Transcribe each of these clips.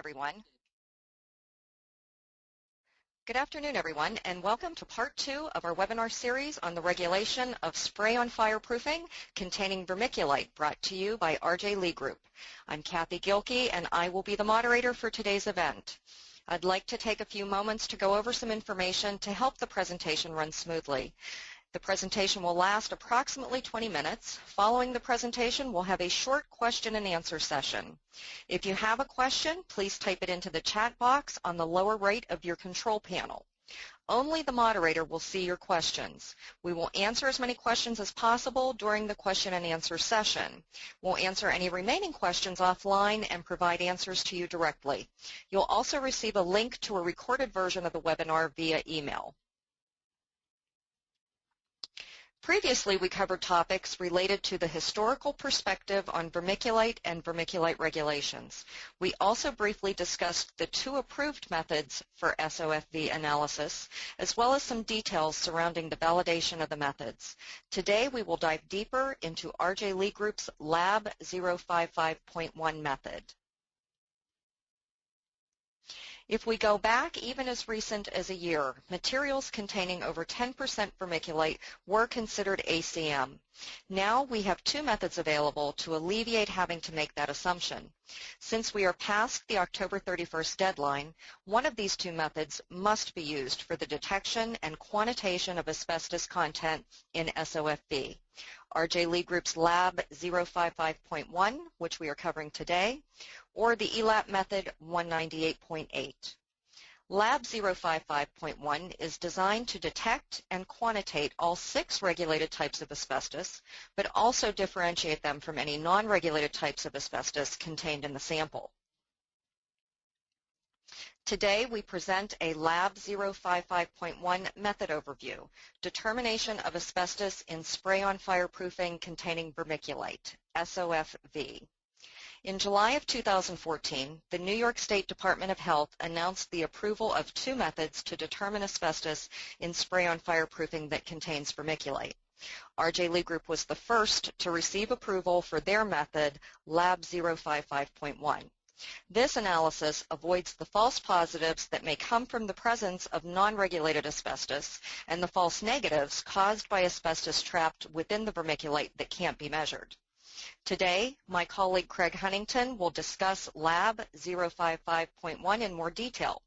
Everyone. Good afternoon, everyone, and welcome to part 2 of our webinar series on the regulation of spray-on fireproofing containing vermiculite, brought to you by Lee Group. I'm Kathy Gilkey, and I will be the moderator for today's event. I'd like to take a few moments to go over some information to help the presentation run smoothly. The presentation will last approximately 20 minutes. Following the presentation, we'll have a short question and answer session. If you have a question, please type it into the chat box on the lower right of your control panel. Only the moderator will see your questions. We will answer as many questions as possible during the question and answer session. We'll answer any remaining questions offline and provide answers to you directly. You'll also receive a link to a recorded version of the webinar via email. Previously, we covered topics related to the historical perspective on vermiculite and vermiculite regulations. We also briefly discussed the 2 approved methods for SOF-V analysis, as well as some details surrounding the validation of the methods. Today, we will dive deeper into Lee Group's LAB0551 method. If we go back even as recent as a year, materials containing over 10% vermiculite were considered ACM. Now we have 2 methods available to alleviate having to make that assumption. Since we are past the October 31st deadline, one of these 2 methods must be used for the detection and quantitation of asbestos content in SOF-V. Lee Group's LAB0551, which we are covering today, or the ELAP method 198.8. LAB0551 is designed to detect and quantitate all 6 regulated types of asbestos, but also differentiate them from any non-regulated types of asbestos contained in the sample. Today, we present a LAB0551 method overview, determination of asbestos in spray-on fireproofing containing vermiculite, SOF-V. In July of 2014, the New York State Department of Health announced the approval of 2 methods to determine asbestos in spray-on fireproofing that contains vermiculite. Lee Group was the first to receive approval for their method, LAB0551. This analysis avoids the false positives that may come from the presence of non-regulated asbestos and the false negatives caused by asbestos trapped within the vermiculite that can't be measured. Today, my colleague Craig Huntington will discuss LAB0551 in more detail.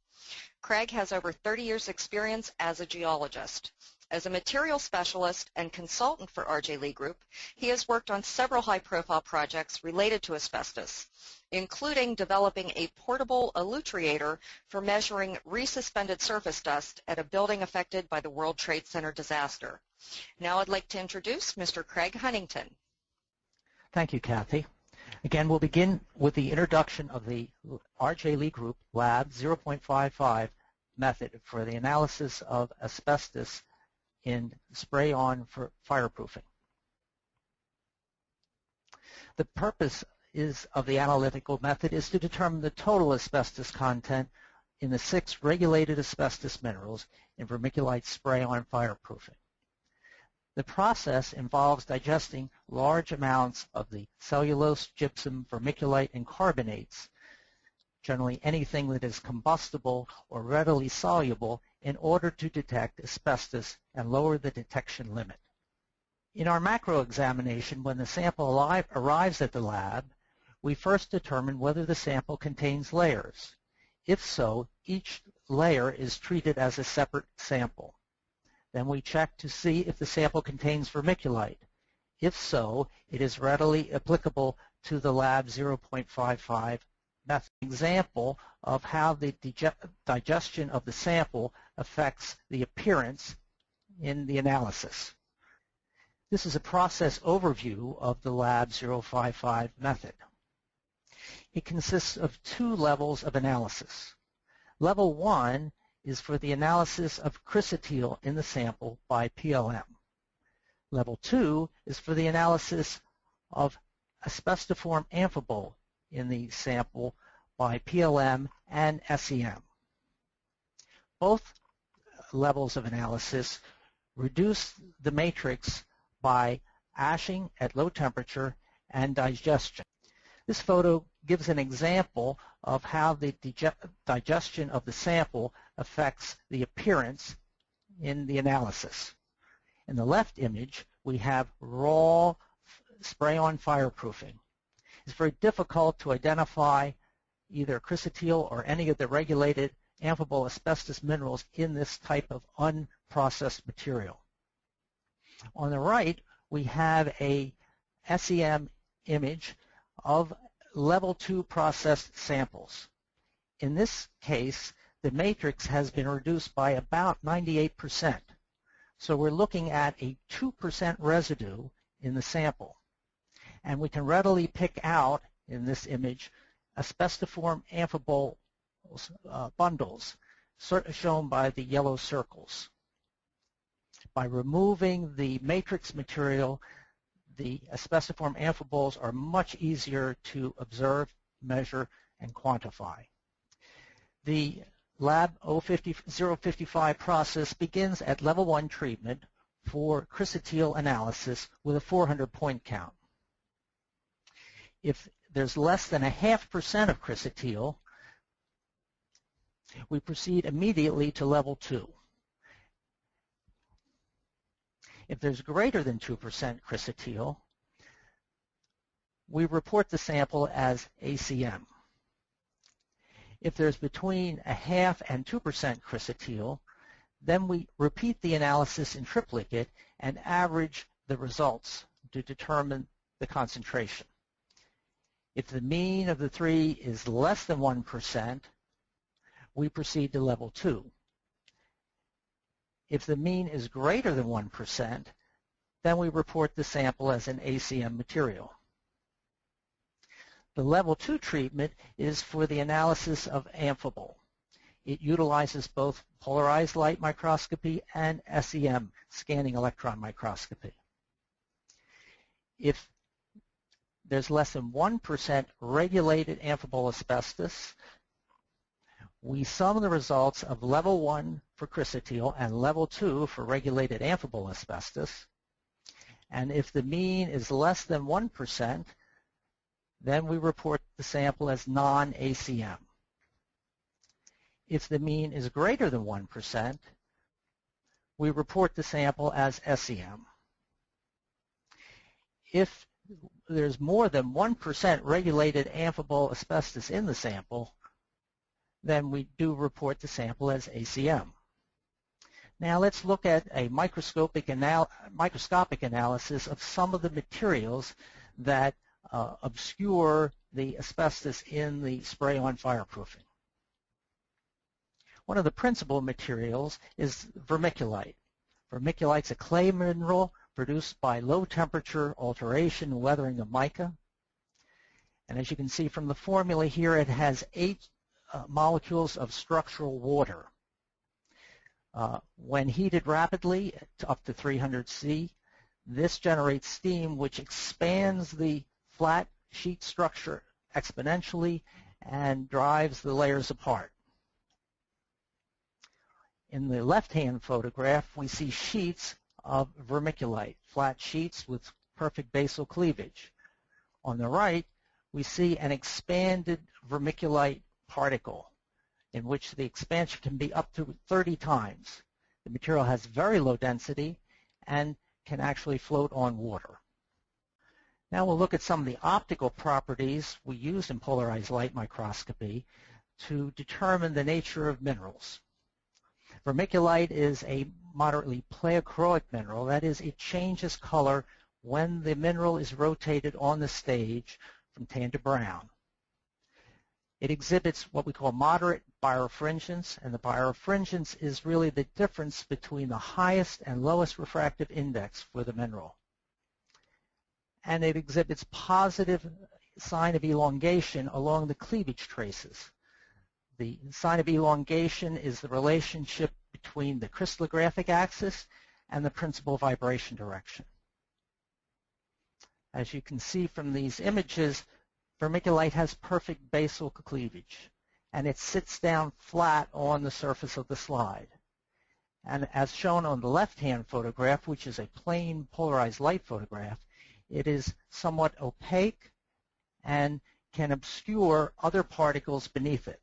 Craig has over 30 years' experience as a geologist. As a material specialist and consultant for Lee Group, he has worked on several high-profile projects related to asbestos, including developing a portable elutriator for measuring resuspended surface dust at a building affected by the World Trade Center disaster. Now I'd like to introduce Mr. Craig Huntington. Thank you, Kathy. Again, we'll begin with the introduction of the Lee Group LAB0.55 method for the analysis of asbestos in spray-on for fireproofing. The purpose of the analytical method is to determine the total asbestos content in the 6 regulated asbestos minerals in vermiculite spray-on fireproofing. The process involves digesting large amounts of the cellulose, gypsum, vermiculite, and carbonates, generally anything that is combustible or readily soluble, in order to detect asbestos and lower the detection limit. In our macro examination, when the sample arrives at the lab, we first determine whether the sample contains layers. If so, each layer is treated as a separate sample. Then we check to see if the sample contains vermiculite. If so, it is readily applicable to the LAB0.55 method. An example of how the digestion of the sample affects the appearance in the analysis. This is a process overview of the LAB055 method. It consists of 2 levels of analysis. Level 1 is for the analysis of chrysotile in the sample by PLM. Level 2 is for the analysis of asbestiform amphibole in the sample by PLM and SEM. Both levels of analysis reduce the matrix by ashing at low temperature and digestion. This photo gives an example of how the digestion of the sample affects the appearance in the analysis. In the left image, we have raw spray-on fireproofing. It's very difficult to identify either chrysotile or any of the regulated amphibole asbestos minerals in this type of unprocessed material. On the right, we have a SEM image of level 2 processed samples. In this case, the matrix has been reduced by about 98%. So we're looking at a 2% residue in the sample. And we can readily pick out, in this image, asbestiform amphibole bundles, shown by the yellow circles. By removing the matrix material, the asbestiform amphiboles are much easier to observe, measure, and quantify. The LAB0551 process begins at level 1 treatment for chrysotile analysis with a 400-point count. If there's less than 0.5% of chrysotile, we proceed immediately to level 2. If there's greater than 2% chrysotile, we report the sample as ACM. If there's between 0.5 and 2% chrysotile, then we repeat the analysis in triplicate and average the results to determine the concentration. If the mean of the three is less than 1%, we proceed to level 2. If the mean is greater than 1%, then we report the sample as an ACM material. The level 2 treatment is for the analysis of amphibole. It utilizes both polarized light microscopy and SEM, scanning electron microscopy. If there's less than 1% regulated amphibole asbestos, we sum the results of level 1 for chrysotile and level 2 for regulated amphibole asbestos. And if the mean is less than 1%, then we report the sample as non-ACM. If the mean is greater than 1%, we report the sample as SEM. If there's more than 1% regulated amphibole asbestos in the sample, then we do report the sample as ACM. Now let's look at a microscopic analysis of some of the materials that obscure the asbestos in the spray-on fireproofing. One of the principal materials is vermiculite. Vermiculite is a clay mineral produced by low temperature alteration and weathering of mica. And as you can see from the formula here, it has 8 molecules of structural water. When heated rapidly to up to 300 C, this generates steam which expands the flat sheet structure exponentially and drives the layers apart. In the left-hand photograph, we see sheets of vermiculite, flat sheets with perfect basal cleavage. On the right, we see an expanded vermiculite particle in which the expansion can be up to 30 times. The material has very low density and can actually float on water. Now we'll look at some of the optical properties we use in polarized light microscopy to determine the nature of minerals. Vermiculite is a moderately pleochroic mineral. That is, it changes color when the mineral is rotated on the stage from tan to brown. It exhibits what we call moderate birefringence, and the birefringence is really the difference between the highest and lowest refractive index for the mineral. And it exhibits positive sign of elongation along the cleavage traces. The sign of elongation is the relationship between the crystallographic axis and the principal vibration direction. As you can see from these images, vermiculite has perfect basal cleavage, and it sits down flat on the surface of the slide. And as shown on the left-hand photograph, which is a plain polarized light photograph, it is somewhat opaque, and can obscure other particles beneath it.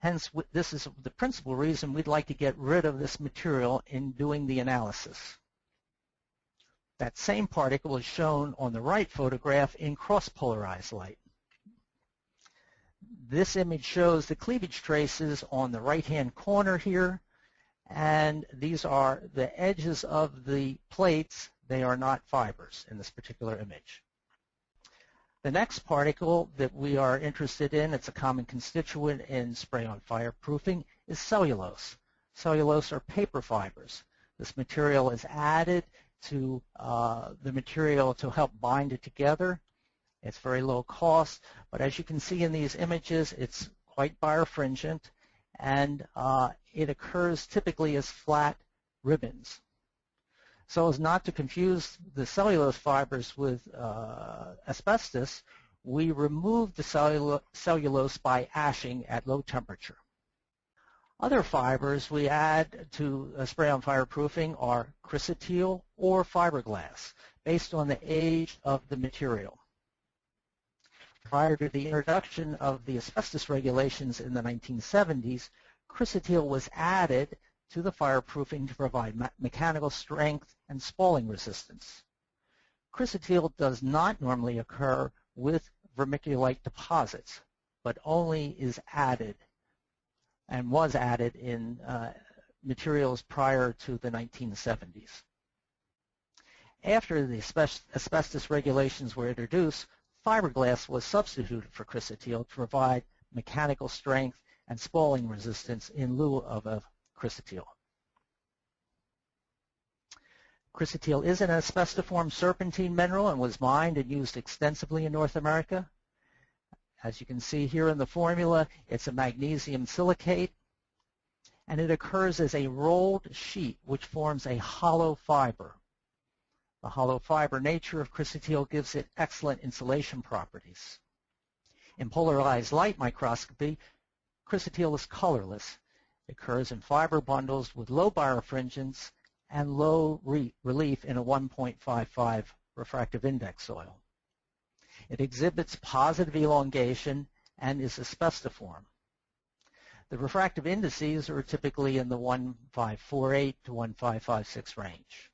Hence, this is the principal reason we'd like to get rid of this material in doing the analysis. That same particle is shown on the right photograph in cross-polarized light. This image shows the cleavage traces on the right-hand corner here, and these are the edges of the plates. They are not fibers in this particular image. The next particle that we are interested in, it's a common constituent in spray-on fireproofing, is cellulose. Cellulose are paper fibers. This material is added to the material to help bind it together. It's very low cost, but as you can see in these images, it's quite birefringent, and it occurs typically as flat ribbons. So as not to confuse the cellulose fibers with asbestos, we remove the cellulose by ashing at low temperature. Other fibers we add to spray-on fireproofing are chrysotile or fiberglass, based on the age of the material. Prior to the introduction of the asbestos regulations in the 1970s, chrysotile was added to the fireproofing to provide mechanical strength and spalling resistance. Chrysotile does not normally occur with vermiculite deposits, but only is added and was added in materials prior to the 1970s. After the asbestos regulations were introduced, fiberglass was substituted for chrysotile to provide mechanical strength and spalling resistance in lieu of a chrysotile. Chrysotile is an asbestiform serpentine mineral and was mined and used extensively in North America. As you can see here in the formula, it's a magnesium silicate, and it occurs as a rolled sheet which forms a hollow fiber. The hollow fiber nature of chrysotile gives it excellent insulation properties. In polarized light microscopy, chrysotile is colorless. It occurs in fiber bundles with low birefringence and low relief in a 1.55 refractive index soil. It exhibits positive elongation and is asbestiform. The refractive indices are typically in the 1548 to 1556 range.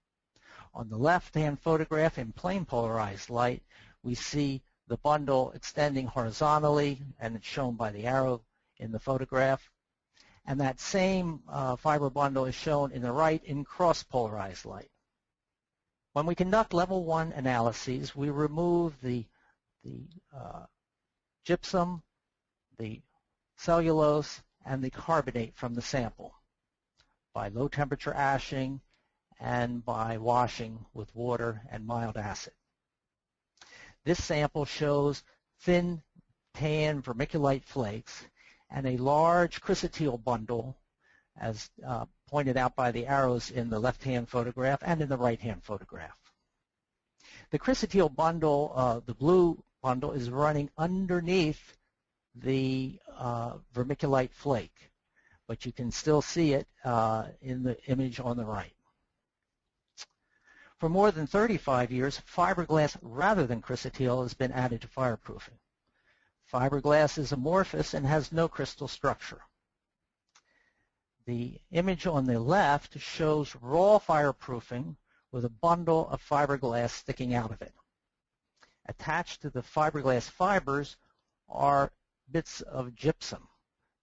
On the left-hand photograph in plane polarized light, we see the bundle extending horizontally, and it's shown by the arrow in the photograph. And that same fiber bundle is shown in the right in cross-polarized light. When we conduct level 1 analyses, we remove the gypsum, the cellulose, and the carbonate from the sample by low temperature ashing and by washing with water and mild acid. This sample shows thin tan vermiculite flakes and a large chrysotile bundle, as pointed out by the arrows in the left-hand photograph and in the right-hand photograph. The chrysotile bundle, the blue bundle, is running underneath the vermiculite flake, but you can still see it in the image on the right. For more than 35 years, fiberglass rather than chrysotile has been added to fireproofing. Fiberglass is amorphous and has no crystal structure. The image on the left shows raw fireproofing with a bundle of fiberglass sticking out of it. Attached to the fiberglass fibers are bits of gypsum.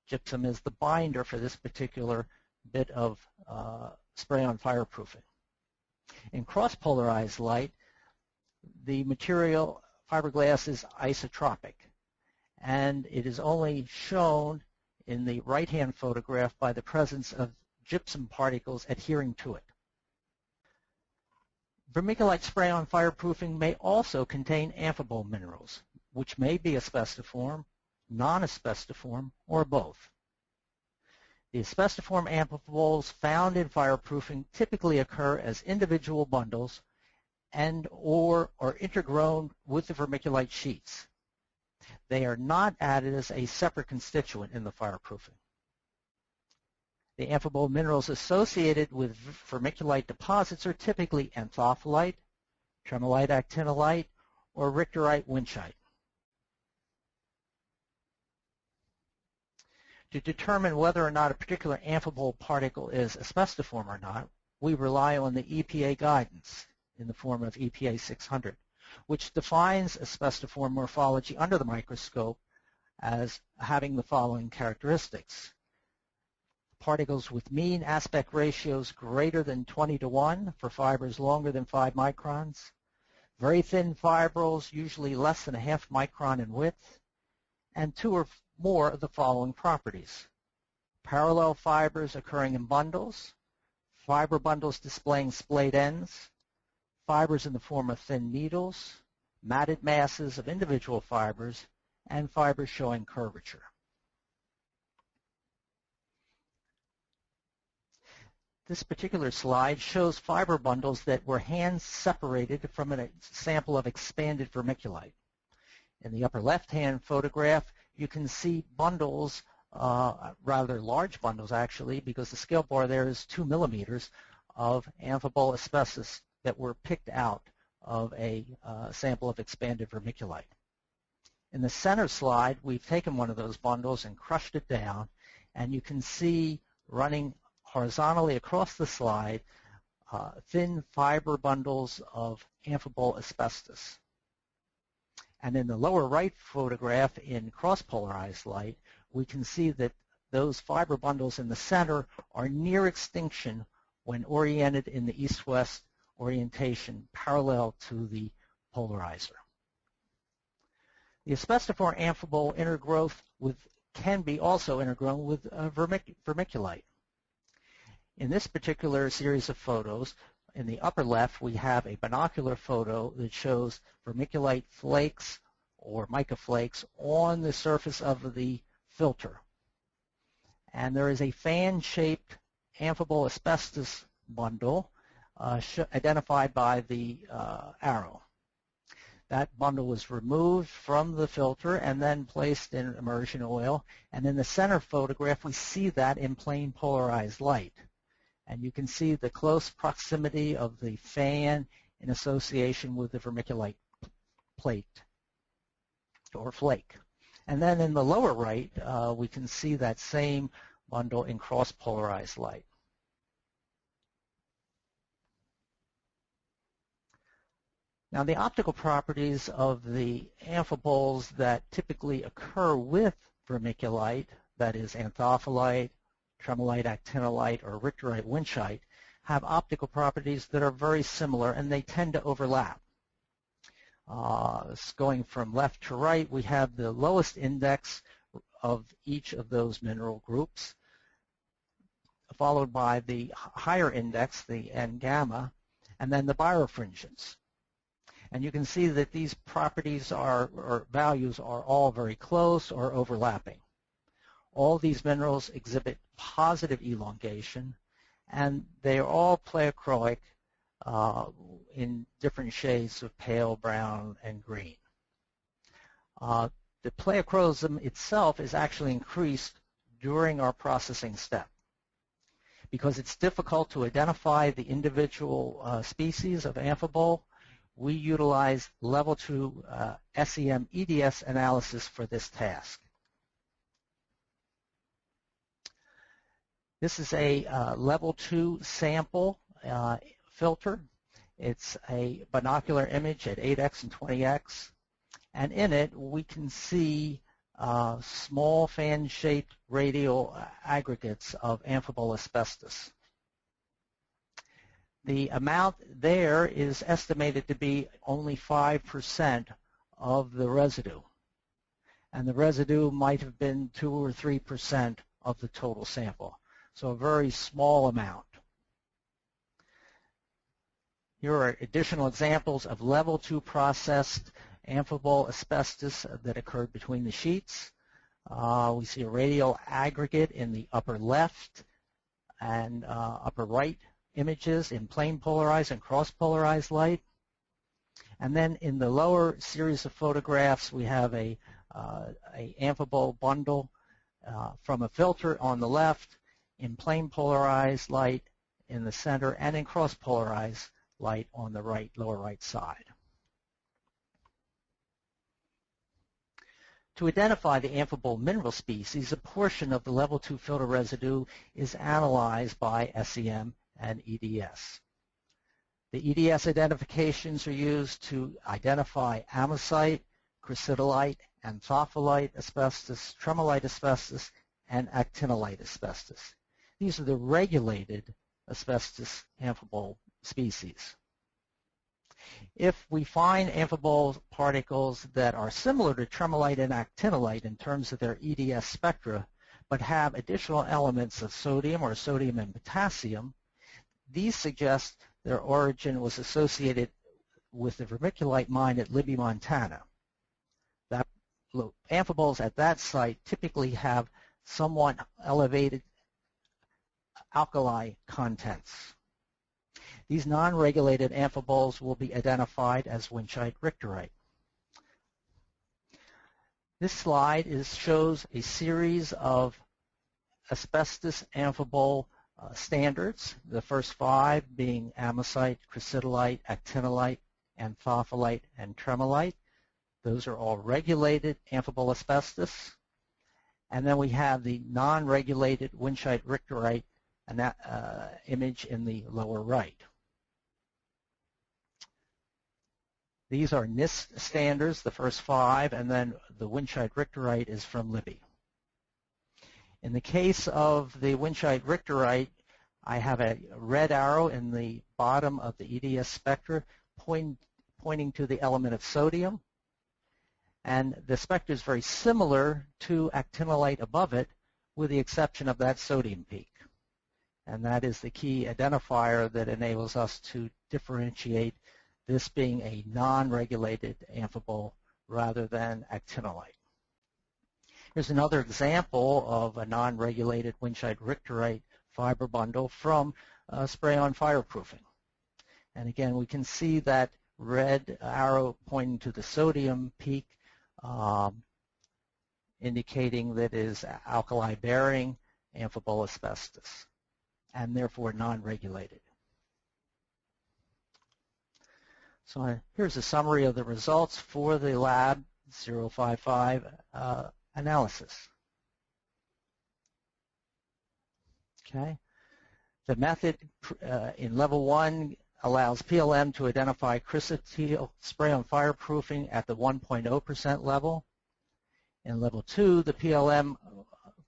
Gypsum is the binder for this particular bit of spray-on fireproofing. In cross-polarized light, the material fiberglass is isotropic, and it is only shown in the right-hand photograph by the presence of gypsum particles adhering to it. Vermiculite spray-on fireproofing may also contain amphibole minerals, which may be asbestiform, non-asbestiform, or both. The asbestiform amphiboles found in fireproofing typically occur as individual bundles and/or are intergrown with the vermiculite sheets. They are not added as a separate constituent in the fireproofing. The amphibole minerals associated with vermiculite deposits are typically anthophyllite, tremolite actinolite, or richterite winchite. To determine whether or not a particular amphibole particle is asbestiform or not, we rely on the EPA guidance in the form of EPA 600, which defines asbestiform morphology under the microscope as having the following characteristics. Particles with mean aspect ratios greater than 20:1 for fibers longer than 5 microns, very thin fibrils, usually less than a half micron in width, and 2 or more of the following properties. Parallel fibers occurring in bundles, fiber bundles displaying splayed ends, fibers in the form of thin needles, matted masses of individual fibers, and fibers showing curvature. This particular slide shows fiber bundles that were hand separated from a sample of expanded vermiculite. In the upper left-hand photograph, you can see bundles, rather large bundles actually, because the scale bar there is 2 millimeters of amphibole asbestos that were picked out of a sample of expanded vermiculite. In the center slide, we've taken one of those bundles and crushed it down, and you can see running horizontally across the slide thin fiber bundles of amphibole asbestos. And in the lower right photograph in cross-polarized light, we can see that those fiber bundles in the center are near extinction when oriented in the east-west orientation parallel to the polarizer. The asbestiform amphibole intergrowth can be also intergrown with vermiculite. In this particular series of photos, in the upper left, we have a binocular photo that shows vermiculite flakes or mica flakes on the surface of the filter. And there is a fan-shaped amphibole asbestos bundle identified by the arrow. That bundle was removed from the filter and then placed in immersion oil. And in the center photograph, we see that in plain polarized light. And you can see the close proximity of the fan in association with the vermiculite plate or flake. And then in the lower right, we can see that same bundle in cross-polarized light. Now, the optical properties of the amphiboles that typically occur with vermiculite, that is anthophyllite, tremolite, actinolite, or richterite winchite, have optical properties that are very similar, and they tend to overlap. Going from left to right, we have the lowest index of each of those mineral groups, followed by the higher index, the N-gamma, and then the birefringence. And you can see that these properties or values are all very close or overlapping. All these minerals exhibit positive elongation, and they are all pleochroic in different shades of pale brown and green. The pleochroism itself is actually increased during our processing step. Because it's difficult to identify the individual species of amphibole, we utilize level 2 SEM EDS analysis for this task. This is a level 2 sample filter. It's a binocular image at 8x and 20x, and in it we can see small fan-shaped radial aggregates of amphibole asbestos. The amount there is estimated to be only 5% of the residue, and the residue might have been 2 or 3% of the total sample, so a very small amount. Here are additional examples of level 2 processed amphibole asbestos that occurred between the sheets. We see a radial aggregate in the upper left and upper right images in plane polarized and cross-polarized light. And then in the lower series of photographs, we have a amphibole bundle from a filter on the left, in plane polarized light in the center, and in cross-polarized light on the right, lower right side. To identify the amphibole mineral species, a portion of the level 2 filter residue is analyzed by SEM and EDS. The EDS identifications are used to identify amosite, chrysotolite, anthophyllite asbestos, tremolite asbestos, and actinolite asbestos. These are the regulated asbestos amphibole species. If we find amphibole particles that are similar to tremolite and actinolite in terms of their EDS spectra, but have additional elements of sodium or sodium and potassium, these suggest their origin was associated with the vermiculite mine at Libby, Montana. Amphiboles at that site typically have somewhat elevated alkali contents. These non-regulated amphiboles will be identified as winchite richterite. This slide shows a series of asbestos amphibole standards, the first 5 being amosite, chrysotolite, actinolite, anthophyllite, and tremolite. Those are all regulated amphibole asbestos. And then we have the non-regulated winchite richterite image in the lower right. These are NYS standards, the first 5, and then the winchite richterite is from Libby. In the case of the winchite richterite, I have a red arrow in the bottom of the EDS spectra pointing to the element of sodium. And the spectra is very similar to actinolite above it, with the exception of that sodium peak. And that is the key identifier that enables us to differentiate this being a non-regulated amphibole rather than actinolite. Here's another example of a non-regulated winchite richterite fiber bundle from spray-on fireproofing. And again, we can see that red arrow pointing to the sodium peak, indicating that it is alkali-bearing amphibole asbestos, and therefore non-regulated. So here's a summary of the results for the LAB0555 analysis. Okay. The method in level 1 allows PLM to identify chrysotile spray-on fireproofing at the 1.0% level. In level 2, the PLM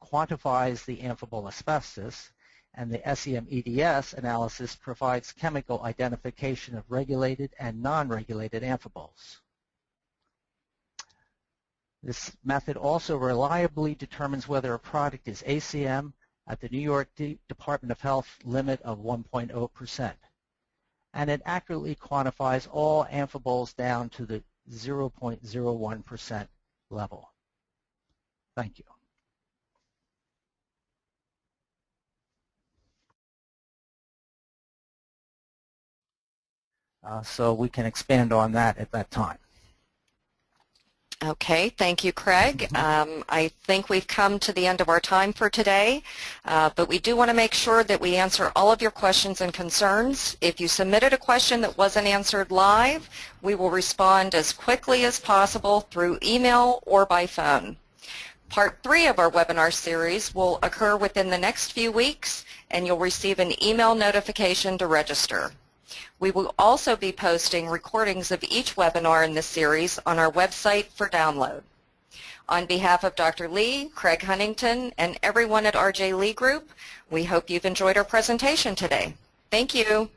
quantifies the amphibole asbestos, and the SEM-EDS analysis provides chemical identification of regulated and non-regulated amphiboles. This method also reliably determines whether a product is ACM at the New York Department of Health limit of 1.0%. And it accurately quantifies all amphiboles down to the 0.01% level. Thank you. So we can expand on that at that time. Okay, thank you, Craig. I think we've come to the end of our time for today, but we do want to make sure that we answer all of your questions and concerns. If you submitted a question that wasn't answered live, we will respond as quickly as possible through email or by phone. Part 3 of our webinar series will occur within the next few weeks, and you'll receive an email notification to register. We will also be posting recordings of each webinar in this series on our website for download. On behalf of Dr. Lee, Craig Huntington, and everyone at RJ Lee Group, we hope you've enjoyed our presentation today. Thank you.